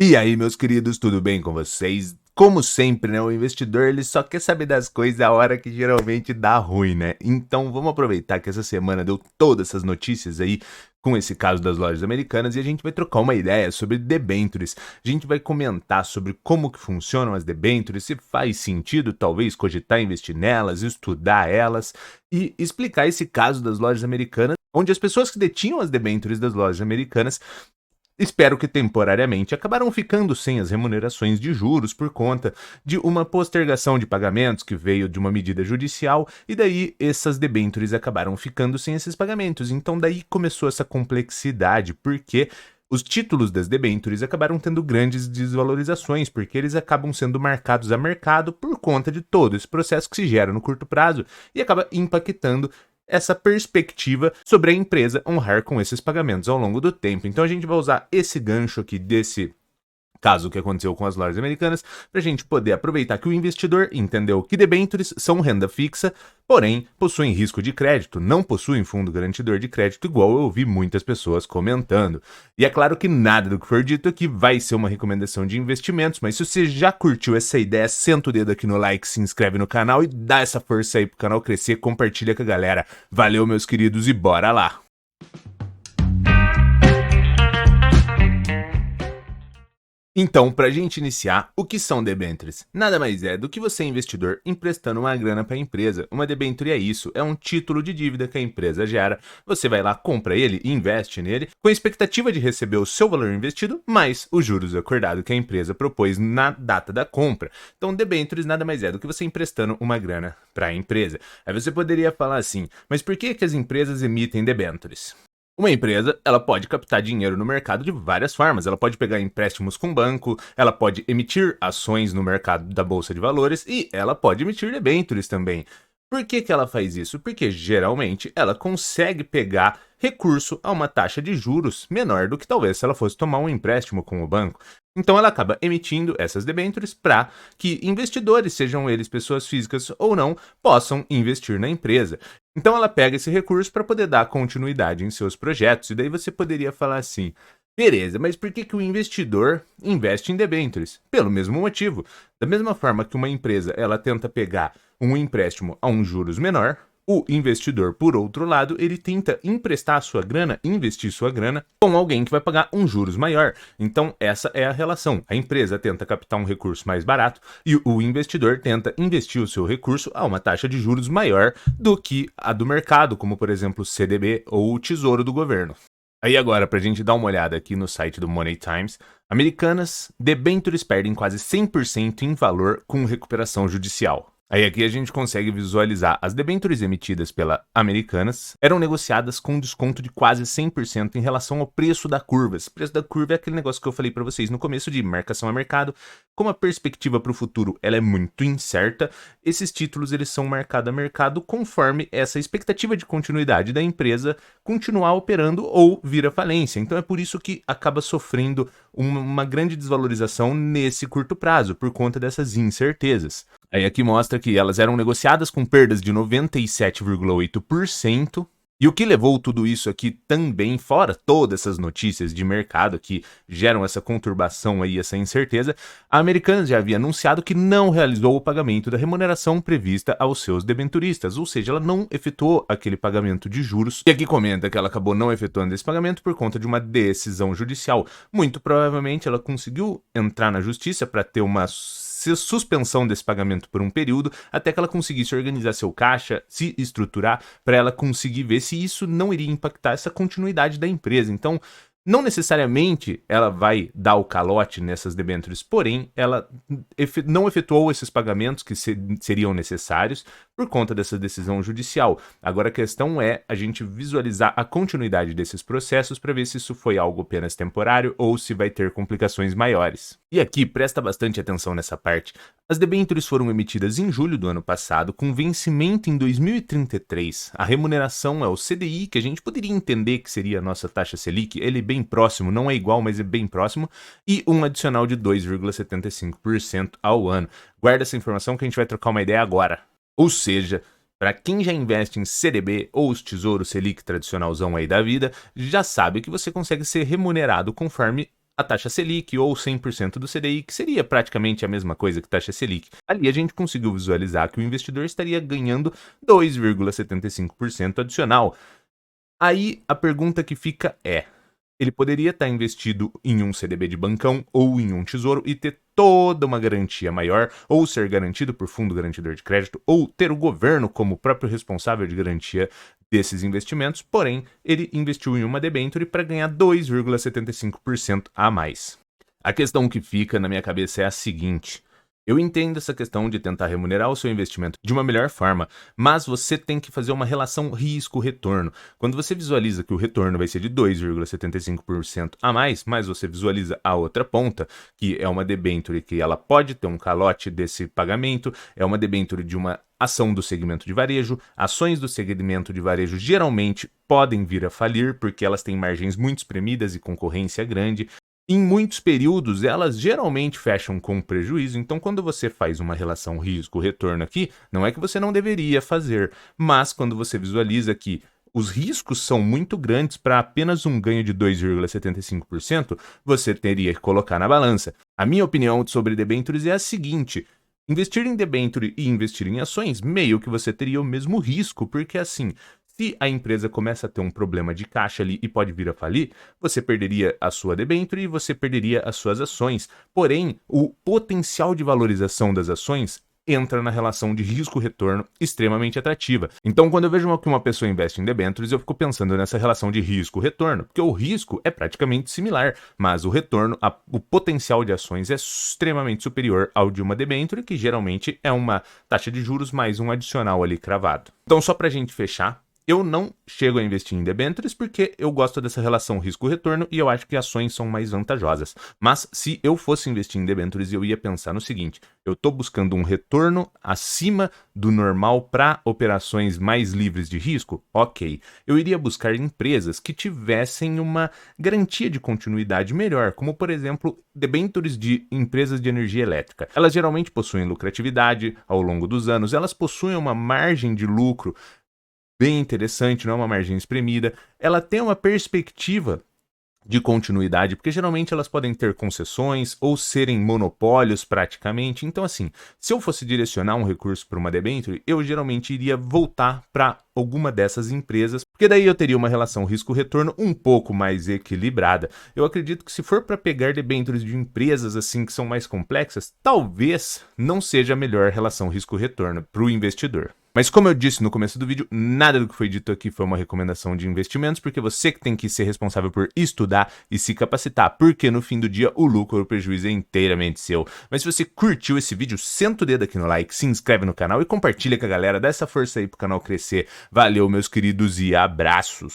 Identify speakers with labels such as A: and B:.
A: E aí, meus queridos, tudo bem com vocês? Como sempre, né, o investidor ele só quer saber das coisas a hora que geralmente dá ruim, né? Então vamos aproveitar que essa semana deu todas essas notícias aí com esse caso das lojas americanas e a gente vai trocar uma ideia sobre debentures. A gente vai comentar sobre como que funcionam as debentures, se faz sentido talvez cogitar investir nelas, estudar elas e explicar esse caso das lojas americanas, onde as pessoas que detinham as debentures das lojas americanas espero que temporariamente acabaram ficando sem as remunerações de juros por conta de uma postergação de pagamentos que veio de uma medida judicial e daí essas debêntures acabaram ficando sem esses pagamentos. Então daí começou essa complexidade, porque os títulos das debêntures acabaram tendo grandes desvalorizações, porque eles acabam sendo marcados a mercado por conta de todo esse processo que se gera no curto prazo e acaba impactando essa perspectiva sobre a empresa honrar com esses pagamentos ao longo do tempo. Então a gente vai usar esse gancho aqui desse caso que aconteceu com as lojas americanas, para a gente poder aproveitar que o investidor entendeu que debêntures são renda fixa, porém possuem risco de crédito, não possuem fundo garantidor de crédito, igual eu ouvi muitas pessoas comentando. E é claro que nada do que for dito aqui vai ser uma recomendação de investimentos, mas se você já curtiu essa ideia, senta o dedo aqui no like, se inscreve no canal e dá essa força aí pro canal crescer, compartilha com a galera. Valeu, meus queridos, e bora lá! Então, para a gente iniciar, o que são debêntures? Nada mais é do que você, investidor, emprestando uma grana para a empresa. Uma debênture é isso, é um título de dívida que a empresa gera. Você vai lá, compra ele e investe nele, com a expectativa de receber o seu valor investido, mais os juros acordados que a empresa propôs na data da compra. Então, debêntures nada mais é do que você emprestando uma grana para a empresa. Aí você poderia falar assim, mas por que as empresas emitem debêntures? Uma empresa, ela pode captar dinheiro no mercado de várias formas. Ela pode pegar empréstimos com banco, ela pode emitir ações no mercado da bolsa de valores e ela pode emitir debêntures também. Por que ela faz isso? Porque geralmente ela consegue pegar recurso a uma taxa de juros menor do que talvez se ela fosse tomar um empréstimo com o banco. Então ela acaba emitindo essas debêntures para que investidores, sejam eles pessoas físicas ou não, possam investir na empresa. Então ela pega esse recurso para poder dar continuidade em seus projetos. E daí você poderia falar assim: beleza, mas por que o investidor investe em debêntures? Pelo mesmo motivo. Da mesma forma que uma empresa ela tenta pegar um empréstimo a um juros menor, o investidor, por outro lado, ele tenta emprestar a sua grana, investir sua grana com alguém que vai pagar um juros maior. Então, essa é a relação. A empresa tenta captar um recurso mais barato e o investidor tenta investir o seu recurso a uma taxa de juros maior do que a do mercado, como, por exemplo, o CDB ou o Tesouro do Governo. Aí agora, para a gente dar uma olhada aqui no site do Money Times, americanas, debêntures perdem quase 100% em valor com recuperação judicial. Aí aqui a gente consegue visualizar as debêntures emitidas pela Americanas eram negociadas com um desconto de quase 100% em relação ao preço da curva. Esse preço da curva é aquele negócio que eu falei para vocês no começo de marcação a mercado. Como a perspectiva para o futuro ela é muito incerta, esses títulos eles são marcados a mercado conforme essa expectativa de continuidade da empresa continuar operando ou vir à falência. Então é por isso que acaba sofrendo uma grande desvalorização nesse curto prazo, por conta dessas incertezas. Aí aqui mostra que elas eram negociadas com perdas de 97,8%. E o que levou tudo isso aqui também, fora todas essas notícias de mercado que geram essa conturbação aí, essa incerteza, a Americanas já havia anunciado que não realizou o pagamento da remuneração prevista aos seus debenturistas, ou seja, ela não efetuou aquele pagamento de juros. E aqui comenta que ela acabou não efetuando esse pagamento por conta de uma decisão judicial. Muito provavelmente ela conseguiu entrar na justiça para ter uma suspensão desse pagamento por um período, até que ela conseguisse organizar seu caixa, se estruturar, para ela conseguir ver se isso não iria impactar essa continuidade da empresa. Então, não necessariamente ela vai dar o calote nessas debêntures, porém, ela não efetuou esses pagamentos que seriam necessários por conta dessa decisão judicial. Agora a questão é a gente visualizar a continuidade desses processos para ver se isso foi algo apenas temporário ou se vai ter complicações maiores. E aqui, presta bastante atenção nessa parte. As debêntures foram emitidas em julho do ano passado, com vencimento em 2033. A remuneração é o CDI, que a gente poderia entender que seria a nossa taxa Selic. Ele é bem próximo, não é igual, mas é bem próximo. E um adicional de 2,75% ao ano. Guarda essa informação que a gente vai trocar uma ideia agora. Ou seja, para quem já investe em CDB ou os tesouros Selic tradicionalzão aí da vida, já sabe que você consegue ser remunerado conforme a taxa Selic ou 100% do CDI, que seria praticamente a mesma coisa que taxa Selic. Ali a gente conseguiu visualizar que o investidor estaria ganhando 2,75% adicional. Aí a pergunta que fica é: ele poderia estar investido em um CDB de bancão ou em um tesouro e ter toda uma garantia maior, ou ser garantido por fundo garantidor de crédito, ou ter o governo como próprio responsável de garantia desses investimentos, porém, ele investiu em uma debênture para ganhar 2,75% a mais. A questão que fica na minha cabeça é a seguinte: eu entendo essa questão de tentar remunerar o seu investimento de uma melhor forma, mas você tem que fazer uma relação risco-retorno. Quando você visualiza que o retorno vai ser de 2,75% a mais, mas você visualiza a outra ponta, que é uma debênture que ela pode ter um calote desse pagamento, é uma debênture de uma ação do segmento de varejo. Ações do segmento de varejo geralmente podem vir a falir porque elas têm margens muito espremidas e concorrência grande. Em muitos períodos, elas geralmente fecham com prejuízo, então quando você faz uma relação risco-retorno aqui, não é que você não deveria fazer, mas quando você visualiza que os riscos são muito grandes para apenas um ganho de 2,75%, você teria que colocar na balança. A minha opinião sobre debêntures é a seguinte: investir em debênture e investir em ações, meio que você teria o mesmo risco, porque assim, se a empresa começa a ter um problema de caixa ali e pode vir a falir, você perderia a sua debênture e você perderia as suas ações. Porém, o potencial de valorização das ações entra na relação de risco-retorno extremamente atrativa. Então, quando eu vejo que uma pessoa investe em debêntures, eu fico pensando nessa relação de risco-retorno, porque o risco é praticamente similar, mas o retorno, o potencial de ações é extremamente superior ao de uma debênture, que geralmente é uma taxa de juros mais um adicional ali cravado. Então, só para a gente fechar, eu não chego a investir em debêntures porque eu gosto dessa relação risco-retorno e eu acho que ações são mais vantajosas. Mas se eu fosse investir em debêntures, eu ia pensar no seguinte: eu estou buscando um retorno acima do normal para operações mais livres de risco? Ok. Eu iria buscar empresas que tivessem uma garantia de continuidade melhor, como por exemplo, debêntures de empresas de energia elétrica. Elas geralmente possuem lucratividade ao longo dos anos, elas possuem uma margem de lucro bem interessante, não é uma margem espremida, ela tem uma perspectiva de continuidade, porque geralmente elas podem ter concessões ou serem monopólios praticamente. Então, assim, se eu fosse direcionar um recurso para uma debênture, eu geralmente iria voltar para alguma dessas empresas, porque daí eu teria uma relação risco-retorno um pouco mais equilibrada. Eu acredito que se for para pegar debêntures de empresas assim que são mais complexas, talvez não seja a melhor relação risco-retorno para o investidor. Mas como eu disse no começo do vídeo, nada do que foi dito aqui foi uma recomendação de investimentos, porque você que tem que ser responsável por estudar e se capacitar, porque no fim do dia o lucro ou o prejuízo é inteiramente seu. Mas se você curtiu esse vídeo, senta o dedo aqui no like, se inscreve no canal e compartilha com a galera, dá essa força aí pro canal crescer. Valeu, meus queridos, e abraços!